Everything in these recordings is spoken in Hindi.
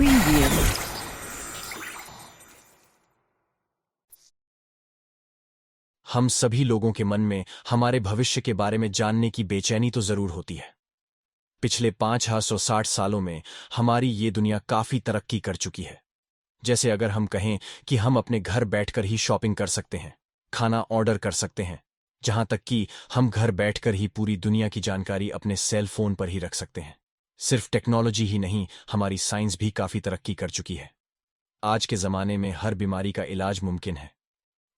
Preview. हम सभी लोगों के मन में हमारे भविष्य के बारे में जानने की बेचैनी तो जरूर होती है। पिछले 560 सालों में हमारी ये दुनिया काफी तरक्की कर चुकी है। जैसे अगर हम कहें कि हम अपने घर बैठकर ही शॉपिंग कर सकते हैं, खाना ऑर्डर कर सकते हैं, जहां तक कि हम घर बैठकर ही पूरी दुनिया की जानकारी अपने सेल फोन पर ही रख सकते हैं। सिर्फ टेक्नोलॉजी ही नहीं, हमारी साइंस भी काफी तरक्की कर चुकी है। आज के जमाने में हर बीमारी का इलाज मुमकिन है।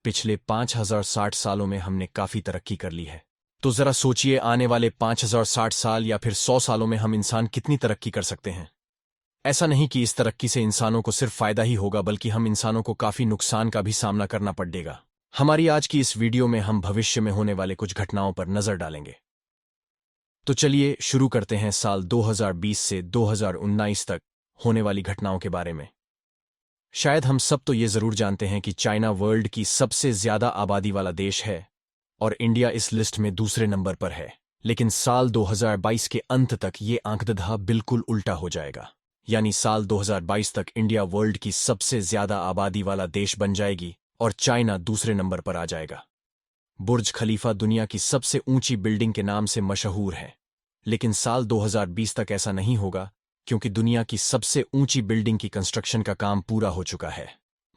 पिछले 5060 सालों में हमने काफी तरक्की कर ली है। तो जरा सोचिए, आने वाले 5060 साल या फिर 100 सालों में हम इंसान कितनी तरक्की कर सकते हैं। ऐसा नहीं कि इस तरक्की से इंसानों को सिर्फ फायदा ही होगा, बल्कि हम इंसानों को काफी नुकसान का भी सामना करना पड़ेगा। हमारी आज की इस वीडियो में हम भविष्य में होने वाले कुछ घटनाओं पर नजर डालेंगे। तो चलिए शुरू करते हैं साल 2020 से 2019 तक होने वाली घटनाओं के बारे में। शायद हम सब तो ये जरूर जानते हैं कि चाइना वर्ल्ड की सबसे ज्यादा आबादी वाला देश है और इंडिया इस लिस्ट में दूसरे नंबर पर है। लेकिन साल 2022 के अंत तक ये आंकड़ा बिल्कुल उल्टा हो जाएगा। यानी साल 2022 तक इंडिया वर्ल्ड की सबसे ज्यादा आबादी वाला देश बन जाएगी और चाइना दूसरे नंबर पर आ जाएगा। बुर्ज खलीफा दुनिया की सबसे ऊंची बिल्डिंग के नाम से मशहूर है, लेकिन साल 2020 तक ऐसा नहीं होगा, क्योंकि दुनिया की सबसे ऊंची बिल्डिंग की कंस्ट्रक्शन का काम पूरा हो चुका है,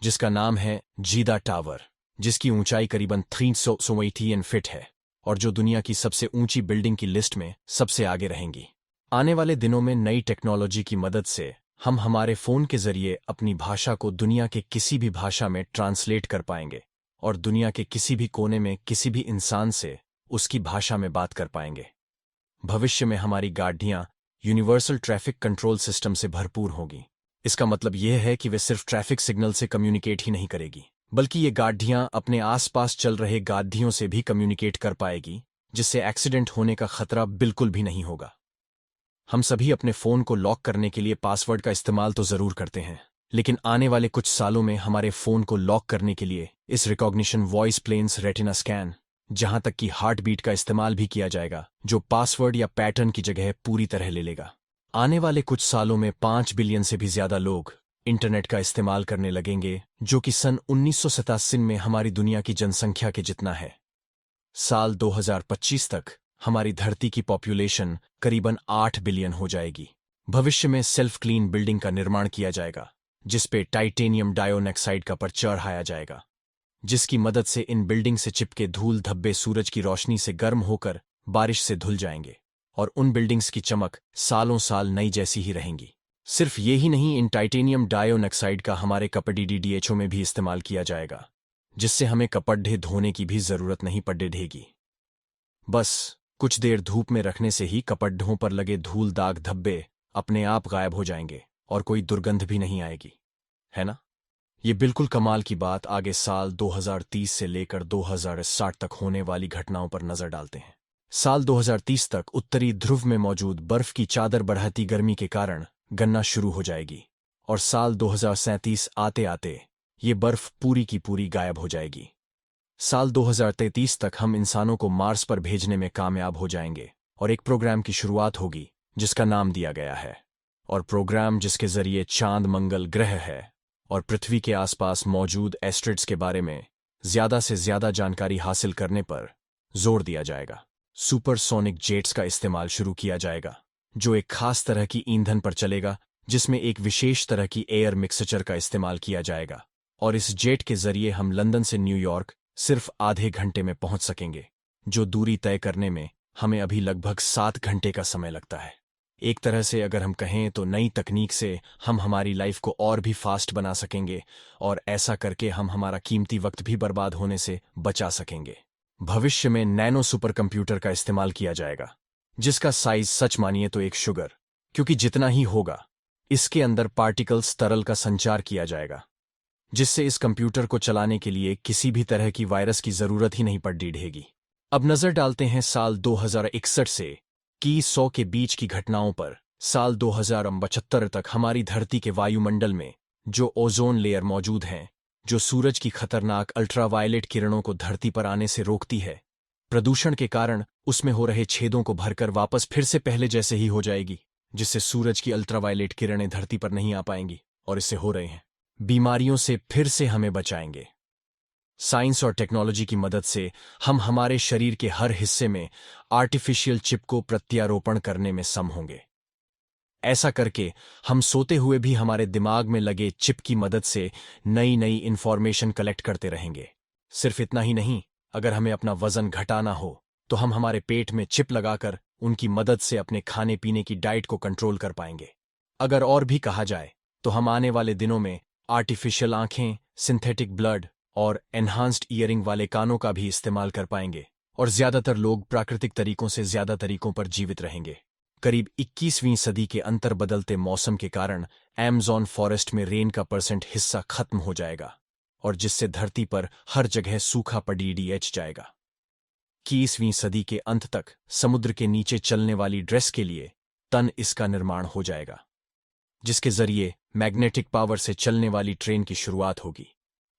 जिसका नाम है जीदा टावर, जिसकी ऊंचाई करीबन 380 फीट है और जो दुनिया की सबसे ऊंची बिल्डिंग की लिस्ट में सबसे आगे रहेंगी। आने वाले दिनों में नई टेक्नोलॉजी की मदद से हम हमारे फोन के जरिए अपनी भाषा को दुनिया के किसी भी भाषा में ट्रांसलेट कर पाएंगे और दुनिया के किसी भी कोने में किसी भी इंसान से उसकी भाषा में बात कर पाएंगे। भविष्य में हमारी गाड़ियां यूनिवर्सल ट्रैफिक कंट्रोल सिस्टम से भरपूर होगी। इसका मतलब यह है कि वे सिर्फ ट्रैफिक सिग्नल से कम्युनिकेट ही नहीं करेगी, बल्कि ये गाड़ियां अपने आसपास चल रहे गाड़ियों से भी कम्युनिकेट कर पाएगी, जिससे एक्सीडेंट होने का खतरा बिल्कुल भी नहीं होगा। हम सभी अपने फोन को लॉक करने के लिए पासवर्ड का इस्तेमाल तो जरूर करते हैं, लेकिन आने वाले कुछ सालों में हमारे फोन को लॉक करने के लिए इस recognition voice plans retina scan, जहां तक कि हार्ट बीट का इस्तेमाल भी किया जाएगा, जो पासवर्ड या पैटर्न की जगह पूरी तरह ले लेगा। आने वाले कुछ सालों में 5 बिलियन से भी ज्यादा लोग इंटरनेट का इस्तेमाल करने लगेंगे, जो कि सन 1987 में हमारी दुनिया की जनसंख्या के जितना है। साल 2025 तक हमारी धरती की पॉपुलेशन करीबन 8 बिलियन हो जाएगी। भविष्य में सेल्फ क्लीन बिल्डिंग का निर्माण किया जाएगा, जिसपे टाइटेनियम डाइऑक्साइड का पर चढ़ाया जाएगा, जिसकी मदद से इन बिल्डिंग से चिपके धूल धब्बे सूरज की रोशनी से गर्म होकर बारिश से धुल जाएंगे और उन बिल्डिंग्स की चमक सालों साल नई जैसी ही रहेंगी। सिर्फ ये ही नहीं, इन टाइटेनियम डाइऑक्साइड का हमारे कपड़े डीडीएचओ में भी इस्तेमाल किया जाएगा, जिससे हमें कपड़े धोने की भी जरूरत नहीं पड़ेगी। बस कुछ देर धूप में रखने से ही कपड़ों पर लगे धूल दाग धब्बे अपने आप गायब हो जाएंगे और कोई दुर्गंध भी नहीं आएगी, है ना? ये बिल्कुल कमाल की बात। आगे साल 2030 से लेकर 2060 तक होने वाली घटनाओं पर नजर डालते हैं। साल 2030 तक उत्तरी ध्रुव में मौजूद बर्फ की चादर बढ़ती गर्मी के कारण गलना शुरू हो जाएगी और साल 2037 आते आते ये बर्फ पूरी की पूरी गायब हो जाएगी। साल 2033 तक हम इंसानों को मार्स पर भेजने में कामयाब हो जाएंगे और एक प्रोग्राम की शुरुआत होगी जिसका नाम दिया गया है, और प्रोग्राम जिसके जरिए चांद, मंगल ग्रह है और पृथ्वी के आसपास मौजूद एस्टेरोइड्स के बारे में ज्यादा से ज्यादा जानकारी हासिल करने पर जोर दिया जाएगा। सुपरसोनिक जेट्स का इस्तेमाल शुरू किया जाएगा, जो एक खास तरह की ईंधन पर चलेगा, जिसमें एक विशेष तरह की एयर मिक्सचर का इस्तेमाल किया जाएगा, और इस जेट के जरिए हम लंदन से न्यूयॉर्क सिर्फ आधे घंटे में पहुंच सकेंगे, जो दूरी तय करने में हमें अभी लगभग 7 घंटे का समय लगता है। एक तरह से अगर हम कहें तो नई तकनीक से हम हमारी लाइफ को और भी फास्ट बना सकेंगे और ऐसा करके हम हमारा कीमती वक्त भी बर्बाद होने से बचा सकेंगे। भविष्य में नैनो सुपर कंप्यूटर का इस्तेमाल किया जाएगा, जिसका साइज सच मानिए तो एक शुगर, क्योंकि जितना ही होगा इसके अंदर पार्टिकल्स तरल का संचार किया जाएगा, जिससे इस कंप्यूटर को चलाने के लिए किसी भी तरह की वायरस की जरूरत ही नहीं पड़ेगी। अब नजर डालते हैं साल 2061 से की 100 के बीच की घटनाओं पर। साल 2075 तक हमारी धरती के वायुमंडल में जो ओजोन लेयर मौजूद है, जो सूरज की खतरनाक अल्ट्रावायलेट किरणों को धरती पर आने से रोकती है, प्रदूषण के कारण उसमें हो रहे छेदों को भरकर वापस फिर से पहले जैसे ही हो जाएगी। जिससे सूरज की अल्ट्रावायलेट किरणें धरती पर नहीं आ पाएंगी और इससे हो रहे हैं बीमारियों से फिर से हमें बचाएंगे। साइंस और टेक्नोलॉजी की मदद से हम हमारे शरीर के हर हिस्से में आर्टिफिशियल चिप को प्रत्यारोपण करने में सक्षम होंगे। ऐसा करके हम सोते हुए भी हमारे दिमाग में लगे चिप की मदद से नई नई इंफॉर्मेशन कलेक्ट करते रहेंगे। सिर्फ इतना ही नहीं, अगर हमें अपना वजन घटाना हो तो हम हमारे पेट में चिप लगाकर उनकी मदद से अपने खाने पीने की डाइट को कंट्रोल कर पाएंगे। अगर और भी कहा जाए तो हम आने वाले दिनों में आर्टिफिशियल आंखें, सिंथेटिक ब्लड और एनहांस्ड ईयरिंग वाले कानों का भी इस्तेमाल कर पाएंगे और ज्यादातर लोग प्राकृतिक तरीकों से ज्यादा तरीकों पर जीवित रहेंगे। करीब 21वीं सदी के अंतर बदलते मौसम के कारण अमेज़न फॉरेस्ट में रेन का % हिस्सा खत्म हो जाएगा और जिससे धरती पर हर जगह सूखा पड़ीडीएच जाएगा। 21वीं सदी के अंत तक समुद्र के नीचे चलने वाली ड्रेस के लिए टन इसका निर्माण हो जाएगा, जिसके जरिए मैग्नेटिक पावर से चलने वाली ट्रेन की शुरुआत होगी,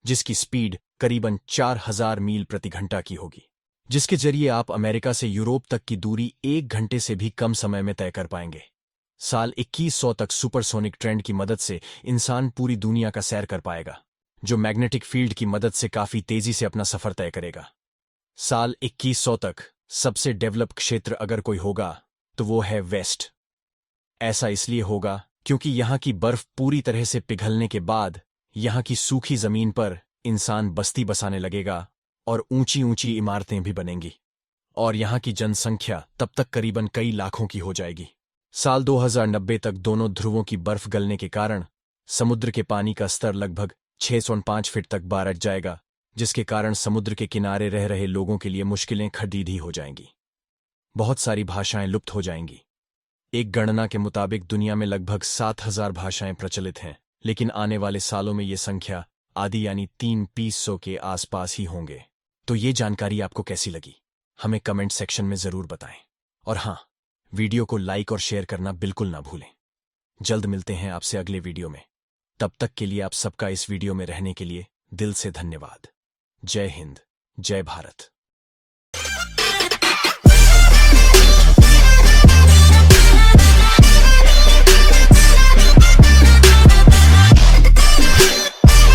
जिसकी स्पीड करीबन 4000 मील प्रति घंटा की होगी, जिसके जरिए आप अमेरिका से यूरोप तक की दूरी 1 घंटे से भी कम समय में तय कर पाएंगे। साल 2100 तक सुपरसोनिक ट्रेंड की मदद से इंसान पूरी दुनिया का सैर कर पाएगा, जो मैग्नेटिक फील्ड की मदद से काफी तेजी से अपना सफर तय करेगा। साल 2100 तक सबसे डेवलप क्षेत्र अगर कोई होगा तो वो है वेस्ट। ऐसा इसलिए होगा क्योंकि यहाँ की बर्फ पूरी तरह से पिघलने के बाद यहाँ की सूखी जमीन पर इंसान बस्ती बसाने लगेगा और ऊंची ऊंची इमारतें भी बनेंगी और यहाँ की जनसंख्या तब तक करीबन कई लाखों की हो जाएगी। साल 2090 तक दोनों ध्रुवों की बर्फ गलने के कारण समुद्र के पानी का स्तर लगभग 605 फीट तक बारट जाएगा, जिसके कारण समुद्र के किनारे रह रहे लोगों के लिए मुश्किलें खड़ीदी हो जाएंगी। बहुत सारी भाषाएं लुप्त हो जाएंगी। एक गणना के मुताबिक दुनिया में लगभग 7000 भाषाएं प्रचलित हैं, लेकिन आने वाले सालों में ये संख्या आधी यानी 300 के आसपास ही होंगे। तो ये जानकारी आपको कैसी लगी हमें कमेंट सेक्शन में जरूर बताएं। और हाँ, वीडियो को लाइक और शेयर करना बिल्कुल ना भूलें। जल्द मिलते हैं आपसे अगले वीडियो में। तब तक के लिए आप सबका इस वीडियो में रहने के लिए दिल से धन्यवाद। जय हिंद, जय भारत।